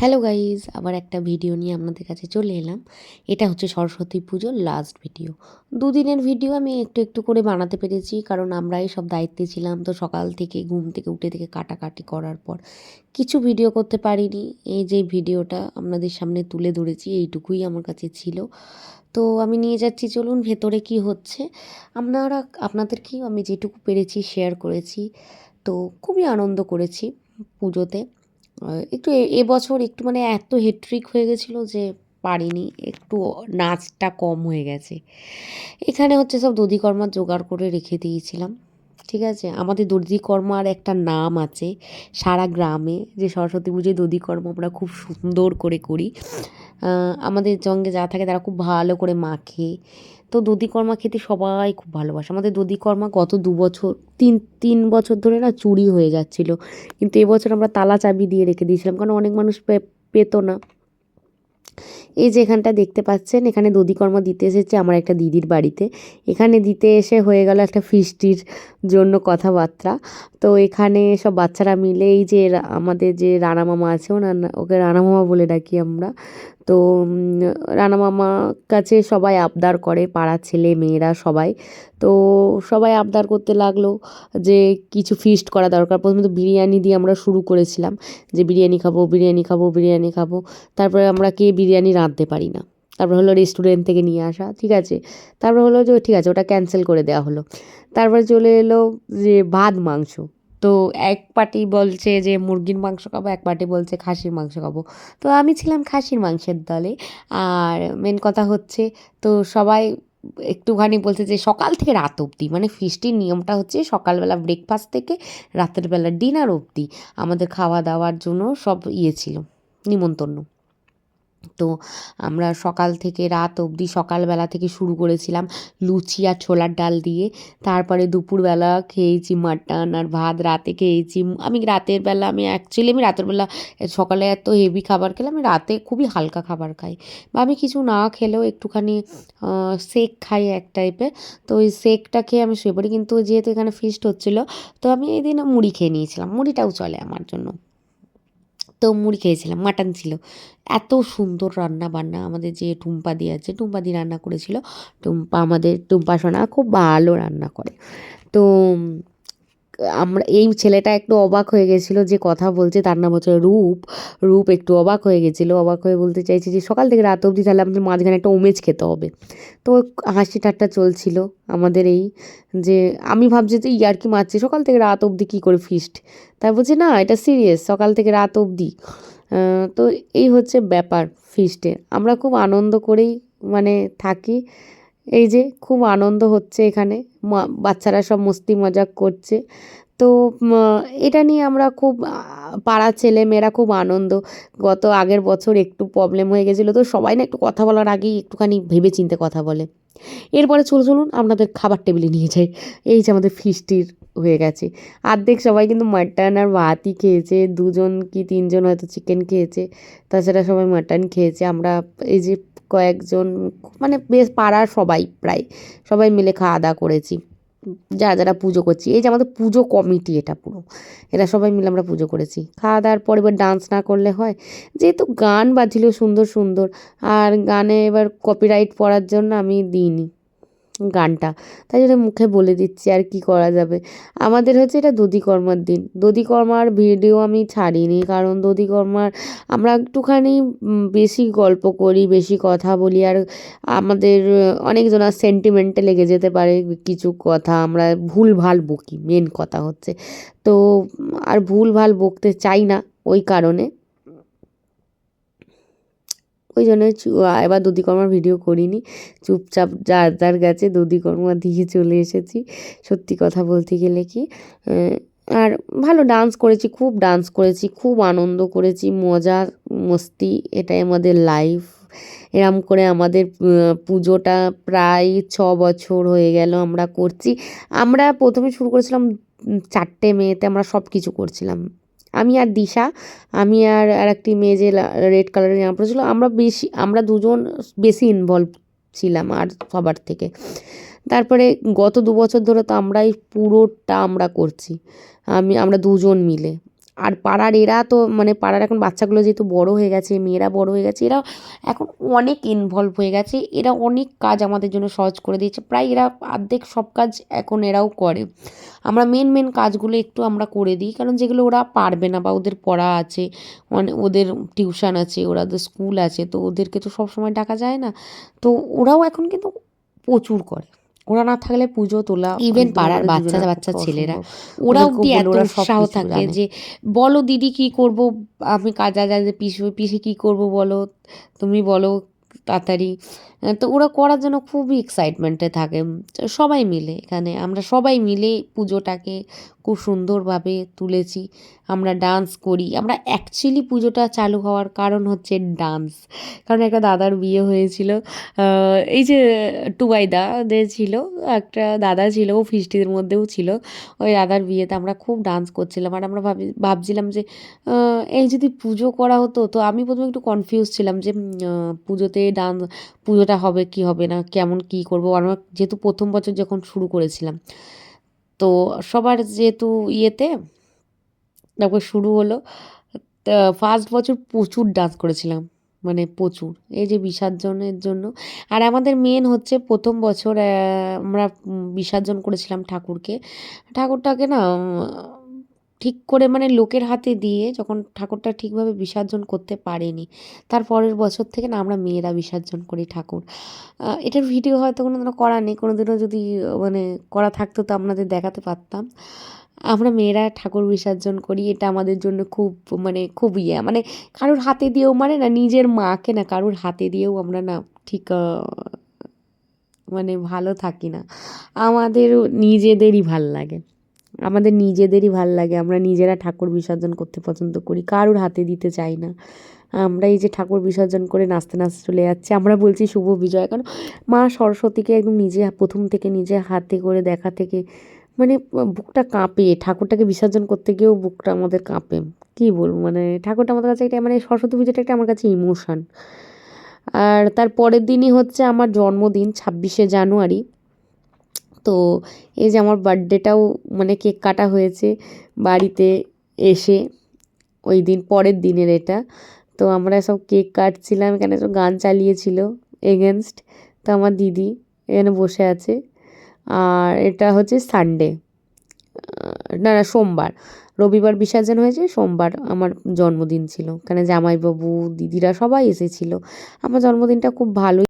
Hello guys, আবার একটা video নিয়ে আপনাদের কাছে চলে এলাম। এটা হচ্ছে সরস্বতী পুজোর লাস্ট ভিডিও। দুদিনের ভিডিও আমি একটু একটু করে বানাতে পেরেছি, কারণ আমরাই সব দায়িত্বে ছিলাম। তো সকাল থেকে ঘুম থেকে উঠে থেকে কাটাকাটি করার পর কিছু ভিডিও করতে পারিনি। এই যে ভিডিওটা আপনাদের সামনে তুলে ধরেছি, এইটুকুই আমার কাছে ছিল। তো আমি নিয়ে যাচ্ছি, চলুন ভেতরে কি হচ্ছে আপনাদেরকেও আমি যেটুকু পেরেছি শেয়ার করেছি। তো খুবই আনন্দ করেছি পুজোতে। একটু এবছর একটু মানে এত হেট্রিক হয়ে গেছিলো যে পারিনি, একটু নাচটা কম হয়ে গেছে। এখানে হচ্ছে সব দধিকর্মার জোগাড় করে রেখে দিয়েছিলাম। ঠিক আছে, আমাদের দধিকর্মার একটা নাম আছে সারা গ্রামে, যে সরস্বতী পুজোয় দধিকর্মা আমরা খুব সুন্দর করে করি। আমাদের সঙ্গে যা থাকে তারা খুব ভালো করে মাখে। তো দধিকর্মা খেতে সবাই খুব ভালোবাসে। আমাদের দধিকর্মা গত 2 বছর, তিন বছর ধরে না চুরি হয়ে যাচ্ছিলো, কিন্তু এবছর আমরা তালা চাবি দিয়ে রেখে দিয়েছিলাম, কারণ অনেক মানুষ পেতো না। এই যে এখানটা দেখতে পাচ্ছেন, এখানে দধিকর্মা দিতে এসেছে আমার একটা দিদির বাড়িতে। এখানে দিতে এসে হয়ে গেল একটা ফিস্টির জন্য কথাবার্তা। তো এখানে সব বাচ্চারা মিলে, এই যে আমাদের যে রানা মামা আছে, ওকে রানা মামা বলে ডাকি আমরা। তো রানা মামা কাছে সবাই আবদার করে, পাড়ার ছেলে মেয়েরা সবাই। তো সবাই আবদার করতে লাগলো যে কিছু ফিস্ট করা দরকার। প্রথমে তো বিরিয়ানি দিয়ে আমরা শুরু করেছিলাম, যে বিরিয়ানি খাবো, বিরিয়ানি খাবো, বিরিয়ানি খাবো। তারপরে আমরা কে বিরিয়ানি রাঁধতে পারি না। তারপর হলো রেস্টুরেন্ট থেকে নিয়ে আসা, ঠিক আছে। তারপর হলো যে ঠিক আছে, ওটা ক্যান্সেল করে দেওয়া হলো। তারপরে চলে এলো যে ভাত মাংস। তো এক পার্টি বলছে যে মুরগির মাংস খাবো, এক পার্টি বলছে খাসির মাংস খাবো। তো আমি ছিলাম খাসির মাংসের দলে। আর মেন কথা হচ্ছে, তো সবাই একটুখানি বলছে যে সকাল থেকে রাত অবধি, মানে ফিস্টির নিয়মটা হচ্ছে সকালবেলা ব্রেকফাস্ট থেকে রাতের বেলা ডিনার অবধি আমাদের খাওয়া দাওয়ার জন্য সব ছিল, নিমন্ত্রণ। তো আমরা সকাল থেকে রাত অবধি সকালবেলা থেকে শুরু করেছিলাম লুচি আর ছোলার ডাল দিয়ে। তারপরে দুপুরবেলা খেয়েছি মাটন আর ভাত, রাতে খেয়েছি আমি রাতের বেলা, আমি রাতের বেলা সকালে এত হেভি খাবার খেলে, আমি রাতে খুবই হালকা খাবার খাই, বা আমি কিছু না খেলেও একটুখানি শেক খাই এক টাইপের। তো ওই শেকটা খেয়ে আমি শুয়ে পড়ি। কিন্তু যেহেতু এখানে ফিস্ট হচ্ছিলো, তো আমি এই দিন মুড়ি খেয়ে নিয়েছিলাম, মুড়িটাও চলে আমার জন্য। তো মুড়ি খেয়েছিলাম, মাটন ছিল। এত সুন্দর রান্না বান্না, আমাদের যে টুম্পাদি আছে, টুম্পাদি রান্না করেছিল। আমাদের টুম্পা সোনা খুব ভালো রান্না করে। তো আমরা, এই ছেলেটা একটু অবাক হয়ে গেছিলো, যে কথা বলছে তার নাম হচ্ছে রূপ। রূপ একটু অবাক হয়ে গেছিলো, অবাক হয়ে বলতে চাইছে যে সকাল থেকে রাত অবধি তাহলে আমাদের মাঝখানে একটা ওমেজ খেতে হবে। তো হাসি ঠাট্টা চলছিল আমাদের এই, যে আমি ভাবছি যে ইয়ার্কি মারছি, সকাল থেকে রাত অবধি কী করে ফিস্ট। তাই বলছি না, এটা সিরিয়াস, সকাল থেকে রাত অবধি। তো এই হচ্ছে ব্যাপার ফিস্টে, আমরা খুব আনন্দ করেই মানে থাকি। এই যে খুব আনন্দ হচ্ছে এখানে, বাচ্চারা সব মস্তি মজাক করছে। তো এটা নিয়ে আমরা খুব পাড়ার ছেলে মেয়েরা খুব আনন্দ। আগের বছর একটু প্রবলেম হয়ে গেছিলো, তো সবাই না একটু কথা বলার আগেই একটুখানি ভেবে চিন্তে কথা বলে। এরপরে চলুন আপনাদের খাবার টেবিলে নিয়ে যাই। এই যে আমাদের ফিস্টির হয়ে গেছে, অর্ধেক সবাই কিন্তু মাটন আর ভাতই খেয়েছে, 2জন কি 3জন হয়তো চিকেন খেয়েছে, তাছাড়া সবাই মাটন খেয়েছে। আমরা এই যে কয়েকজন, মানে বেশ পাড়ার সবাই, প্রায় সবাই মিলে খাওয়া দাওয়া করেছি, যারা যারা পুজো করছি। এই যে আমাদের পুজো কমিটি, এটা পুরো এরা সবাই মিলে আমরা পুজো করেছি। খাওয়া দাওয়ার পর এবার ডান্স না করলে হয়, যেহেতু গান বাজছিল সুন্দর সুন্দর, আর গানে এবার কপিরাইট পড়ার জন্য আমি দিইনি গানটা, তাই জন্য মুখে বলে দিচ্ছি, আর কি করা যাবে। আমাদের হচ্ছে এটা দধিকর্মার দিন। দধিকর্মার ভিডিও আমি ছাড়িনি, কারণ দধিকর্মার আমরা একটুখানি বেশি গল্প করি, বেশি কথা বলি, আর আমাদের অনেকজনের সেন্টিমেন্টে লেগে যেতে পারে কিছু কথা, আমরা ভুলভাল বকি, মেন কথা হচ্ছে। তো আর ভুলভাল বকতে চাই না, ওই কারণে, ওই জন্য এবার দধিকর্মার ভিডিও করিনি, চুপচাপ যার যার গেছে দধিকর্মা দিয়ে চলে এসেছি। সত্যি কথা বলতে গেলে কি, আর ভালো ডান্স করেছি, খুব ডান্স করেছি, খুব আনন্দ করেছি, মজা মস্তি, এটাই আমাদের লাইফ। এরম করে আমাদের পুজোটা প্রায় 6 বছর হয়ে গেল আমরা করছি। আমরা প্রথমে শুরু করেছিলাম 4টে মেয়েতে, আমরা সব কিছু করছিলাম। আমি আর দিশা, আমি আর একটি মেয়ে যে রেড কালারের জামা পরেছিল, আমরা 2জন বেশি ইনভলভ ছিলাম আর সবার থেকে। তারপরে গত 2 বছর ধরে তো আমরাই পুরোটা আমরা করছি, আমরা 2জন মিলে। আর পাড়ার এরা তো মানে পাড়ার এখন বাচ্চাগুলো যেহেতু বড় হয়ে গেছে, মেয়েরা বড় হয়ে গেছে, এরা এখন অনেক ইনভলভ হয়ে গেছে, এরা অনেক কাজ আমাদের জন্য সহজ করে দিয়েছে, প্রায় এরা অর্ধেক সব কাজ এখন এরাও করে। আমরা মেন মেন কাজগুলো একটু আমরা করে দিই, কারণ যেগুলো ওরা পারবে না বা ওদের পড়া আছে, মানে ওদের টিউশন আছে, ওদের স্কুল আছে, তো ওদেরকে তো সবসময় ডাকা যায় না। তো ওরাও এখন কিন্তু প্রচুর করে, ওরা না থাকলে পুজো তোলা, ইভেন পাড়ার বাচ্চা বাচ্চা ছেলেরা ওরা অব্দি এত উৎসাহ থাকে যে বলো দিদি কী করবো, আমি কাজা যা যে পিসি কী করবো বলো, তুমি বলো তাড়াতাড়ি। তো ওরা করার জন্য খুবই এক্সাইটমেন্টে থাকে। তো সবাই মিলে এখানে আমরা সবাই মিলে পুজোটাকে খুব সুন্দরভাবে তুলেছি। আমরা ডান্স করি, আমরা অ্যাকচুয়ালি পুজোটা চালু হওয়ার কারণ হচ্ছে ডান্স। কারণ একটা দাদার বিয়ে হয়েছিল, এই যে টুবাইদাদের ছিল, একটা দাদা ছিল, ও ফিস্টিদের মধ্যেও ছিল। ওই দাদার বিয়েতে আমরা খুব ডান্স করছিলাম, আর আমরা ভাবছিলাম যে এই যদি পুজো করা হতো, তো আমি প্রথমে একটু কনফিউজ ছিলাম যে পুজোতে পুজোটা হবে কি হবে না, কেমন কী করবো। আমরা যেহেতু প্রথম বছর যখন শুরু করেছিলাম, তো সবার যেহেতু ইয়েতে তারপর শুরু হলো, তা ফার্স্ট বছর প্রচুর ডান্স করেছিলাম, মানে প্রচুর, এই যে বিসর্জনের জন্য। আর আমাদের মেন হচ্ছে প্রথম বছর আমরা বিসর্জন করেছিলাম ঠাকুরটাকে না ঠিক করে, মানে লোকের হাতে দিয়ে যখন ঠাকুরটা ঠিকভাবে বিসর্জন করতে পারেনি, তার পরের বছর থেকে না আমরা মেয়েরা বিসর্জন করি ঠাকুর। এটার ভিডিও হয়তো কোনো দিনও করা নেই, কোনো দিনও যদি মানে করা থাকতো তো আপনাদের দেখাতে পারতাম। আমরা মেয়েরা ঠাকুর বিসর্জন করি, এটা আমাদের জন্য খুব মানে খুব মানে কারোর হাতে দিয়েও, মানে না নিজের মাকে না কারোর হাতে দিয়েও আমরা না ঠিক মানে ভালো থাকি না, আমাদের নিজেদেরই ভাল লাগে, আমরা নিজেরা ঠাকুর বিসর্জন করতে পছন্দ করি, কারোর হাতে দিতে চাই না। আমরা এই যে ঠাকুর বিসর্জন করে নাচতে নাচতে চলে যাচ্ছি, আমরা বলছি শুভ বিজয়, কারণ মা সরস্বতীকে একদম নিজে প্রথম থেকে নিজে হাতে করে দেখা থেকে মানে বুকটা কাঁপে, ঠাকুরটাকে বিসর্জন করতে গিয়েও বুকটা আমাদের কাঁপে। কী বলবো, মানে ঠাকুরটা আমাদের কাছে একটা, মানে সরস্বতী পুজোটা একটা আমার কাছে ইমোশান। আর তার পরের দিনই হচ্ছে আমার জন্মদিন, 26শে জানুয়ারি। তো এই যে আমার বার্থডেটাও মানে কেক কাটা হয়েছে বাড়িতে এসে, ওই দিন পরের দিনের এটা। তো আমরা সব কেক কাটছিলাম, এখানে সব গান চালিয়েছিল এগেনস্ট। তো আমার দিদি এখানে বসে আছে। আর এটা হচ্ছে সানডে, না না সোমবার, রবিবার বিসর্জন হয়েছে, সোমবার আমার জন্মদিন ছিল। এখানে জামাইবাবু দিদিরা সবাই এসেছিলো। আমার জন্মদিনটা খুব ভালোই